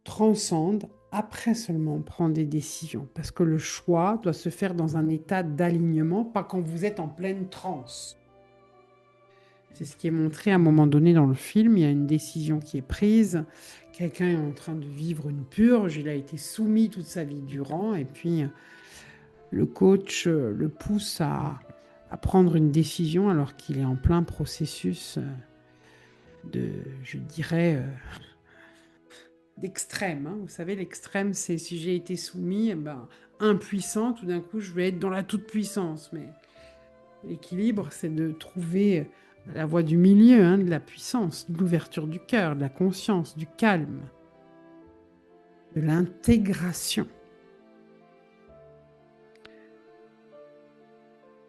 transcende, après seulement on prend des décisions. Parce que le choix doit se faire dans un état d'alignement, pas quand vous êtes en pleine transe. C'est ce qui est montré à un moment donné dans le film. Il y a une décision qui est prise. Quelqu'un est en train de vivre une purge. Il a été soumis toute sa vie durant. Et puis, le coach le pousse à prendre une décision alors qu'il est en plein processus de, je dirais, d'extrême, hein. Vous savez, l'extrême, c'est si j'ai été soumis, eh ben, impuissant, tout d'un coup, je vais être dans la toute-puissance. Mais l'équilibre, c'est de trouver la voie du milieu, hein, de la puissance, de l'ouverture du cœur, de la conscience, du calme, de l'intégration.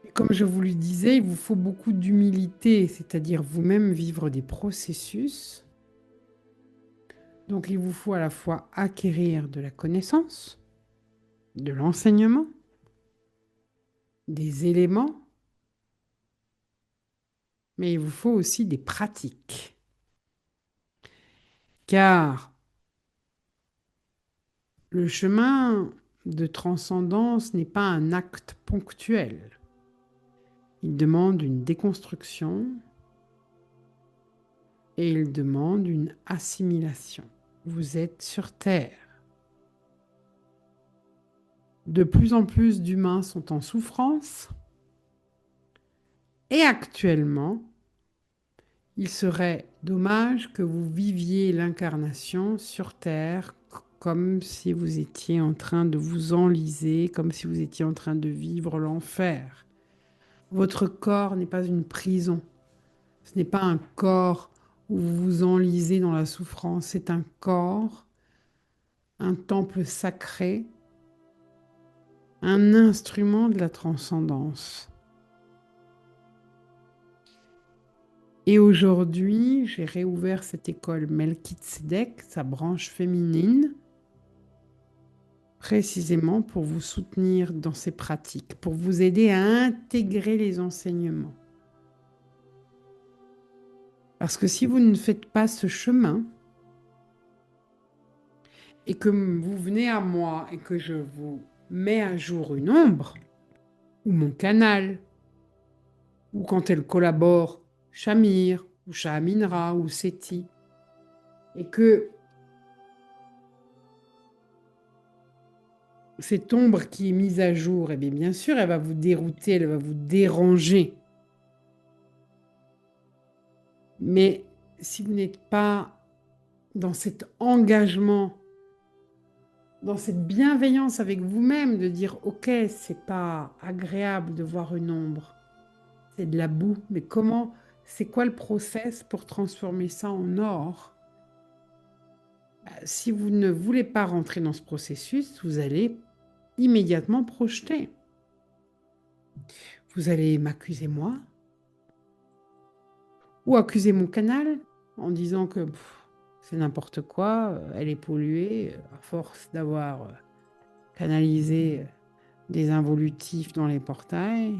Et comme je vous le disais, il vous faut beaucoup d'humilité, c'est-à-dire vous-même vivre des processus. Donc il vous faut à la fois acquérir de la connaissance, de l'enseignement, des éléments, mais il vous faut aussi des pratiques. Car le chemin de transcendance n'est pas un acte ponctuel. Il demande une déconstruction et il demande une assimilation. Vous êtes sur Terre. De plus en plus d'humains sont en souffrance et actuellement, il serait dommage que vous viviez l'incarnation sur Terre comme si vous étiez en train de vous enliser, comme si vous étiez en train de vivre l'enfer. Votre corps n'est pas une prison. Ce n'est pas un corps où vous vous enlisez dans la souffrance. C'est un corps, un temple sacré, un instrument de la transcendance. Et aujourd'hui, j'ai réouvert cette école Melchizedek, sa branche féminine, précisément pour vous soutenir dans ces pratiques, pour vous aider à intégrer les enseignements. Parce que si vous ne faites pas ce chemin, et que vous venez à moi et que je vous mets à jour une ombre, ou mon canal, ou quand elle collabore, Shamir, ou Shaminra, ou Seti, et que cette ombre qui est mise à jour, eh bien sûr, elle va vous dérouter, elle va vous déranger. Mais si vous n'êtes pas dans cet engagement, dans cette bienveillance avec vous-même, de dire, ok, c'est pas agréable de voir une ombre, c'est de la boue, mais comment c'est quoi le process pour transformer ça en or? Si vous ne voulez pas rentrer dans ce processus, vous allez immédiatement projeter. Vous allez m'accuser moi ou accuser mon canal en disant que c'est n'importe quoi, elle est polluée à force d'avoir canalisé des involutifs dans les portails.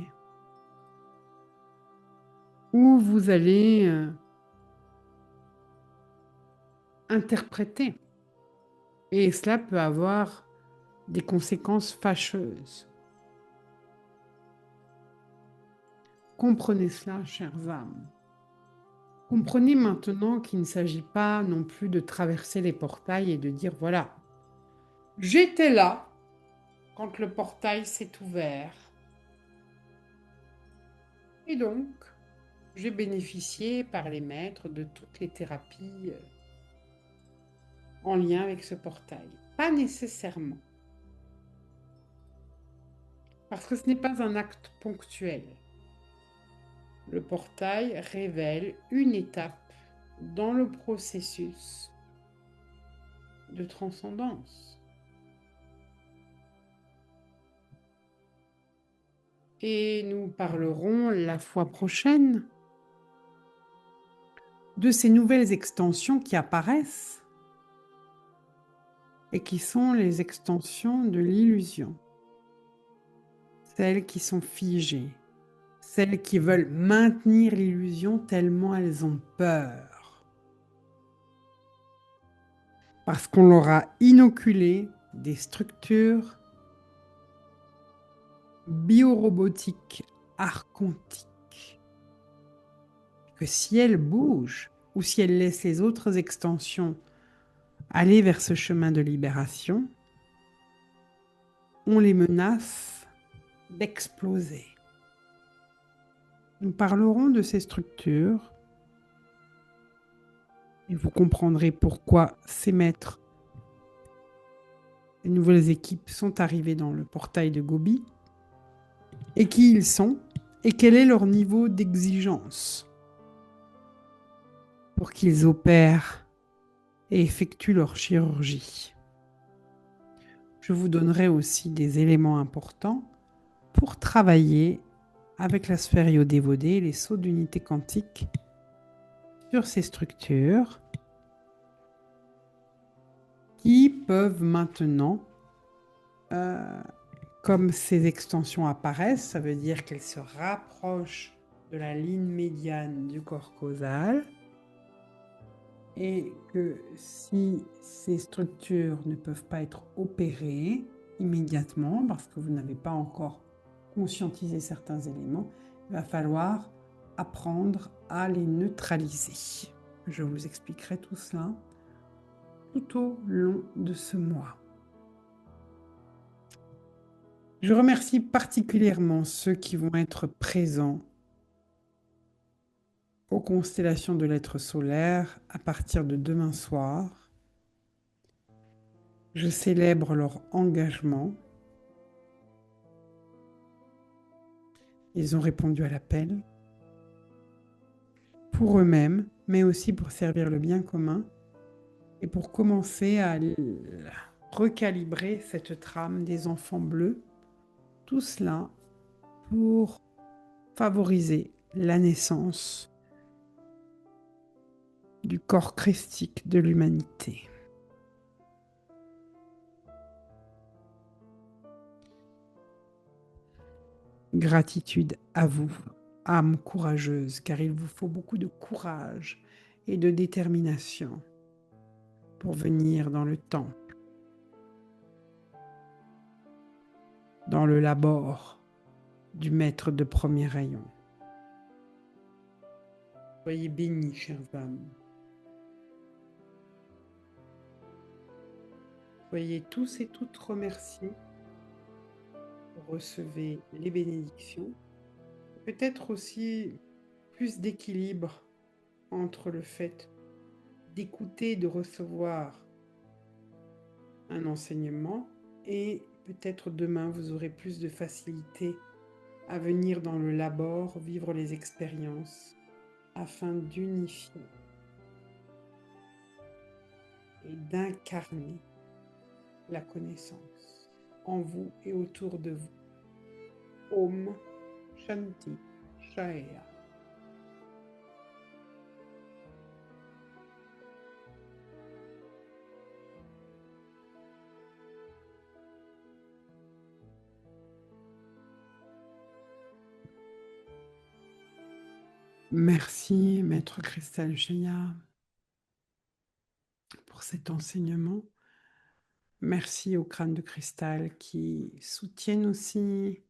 Ou vous allez interpréter. Et cela peut avoir des conséquences fâcheuses. Comprenez cela, chères âmes. Comprenez maintenant qu'il ne s'agit pas non plus de traverser les portails et de dire, voilà, j'étais là quand le portail s'est ouvert. Et donc, j'ai bénéficié par les maîtres de toutes les thérapies en lien avec ce portail. Pas nécessairement. Parce que ce n'est pas un acte ponctuel. Le portail révèle une étape dans le processus de transcendance. Et nous parlerons la fois prochaine de ces nouvelles extensions qui apparaissent et qui sont les extensions de l'illusion. Celles qui sont figées, celles qui veulent maintenir l'illusion tellement elles ont peur. Parce qu'on leur a inoculé des structures biorobotiques archontiques. Que si elles bougent ou si elles laissent les autres extensions aller vers ce chemin de libération, on les menace d'exploser. Nous parlerons de ces structures et vous comprendrez pourquoi ces maîtres, les nouvelles équipes sont arrivées dans le portail de Gobi et qui ils sont et quel est leur niveau d'exigence pour qu'ils opèrent et effectuent leur chirurgie. Je vous donnerai aussi des éléments importants pour travailler avec la sphère iodévodée et les sauts d'unité quantique sur ces structures qui peuvent maintenant, comme ces extensions apparaissent, ça veut dire qu'elles se rapprochent de la ligne médiane du corps causal et que si ces structures ne peuvent pas être opérées immédiatement parce que vous n'avez pas encore conscientisé certains éléments, il va falloir apprendre à les neutraliser. Je vous expliquerai tout cela tout au long de ce mois. Je remercie particulièrement ceux qui vont être présents aux constellations de l'être solaire à partir de demain soir. Je célèbre leur engagement. Ils ont répondu à l'appel pour eux-mêmes, mais aussi pour servir le bien commun et pour commencer à recalibrer cette trame des enfants bleus. Tout cela pour favoriser la naissance du corps christique de l'humanité. Gratitude à vous, âme courageuse, car il vous faut beaucoup de courage et de détermination pour venir dans le temps, dans le labor du maître de premier rayon. Soyez bénis, chères âmes. Soyez tous et toutes remerciés. Recevez les bénédictions. Peut-être aussi plus d'équilibre entre le fait d'écouter, de recevoir un enseignement et peut-être demain vous aurez plus de facilité à venir dans le labor, vivre les expériences afin d'unifier et d'incarner la connaissance en vous et autour de vous. Om Shanti Shaya. Merci, Maître Cristal Shaya, pour cet enseignement. Merci aux crânes de cristal qui soutiennent aussi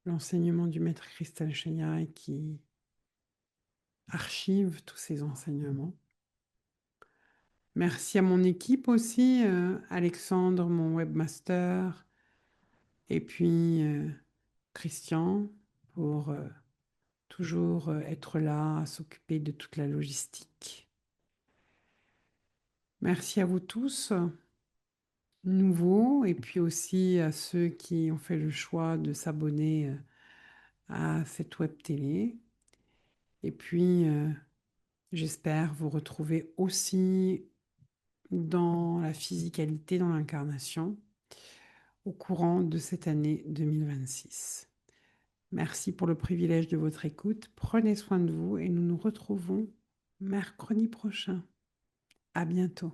l'enseignement du Maître Cristal Shaya et qui archivent tous ces enseignements. Merci à mon équipe aussi, Alexandre, mon webmaster, et puis Christian, pour toujours être là, à s'occuper de toute la logistique. Merci à vous tous, nouveaux, et puis aussi à ceux qui ont fait le choix de s'abonner à cette web télé. Et puis, j'espère vous retrouver aussi dans la physicalité, dans l'incarnation, au courant de cette année 2026. Merci pour le privilège de votre écoute. Prenez soin de vous et nous nous retrouvons mercredi prochain. À bientôt.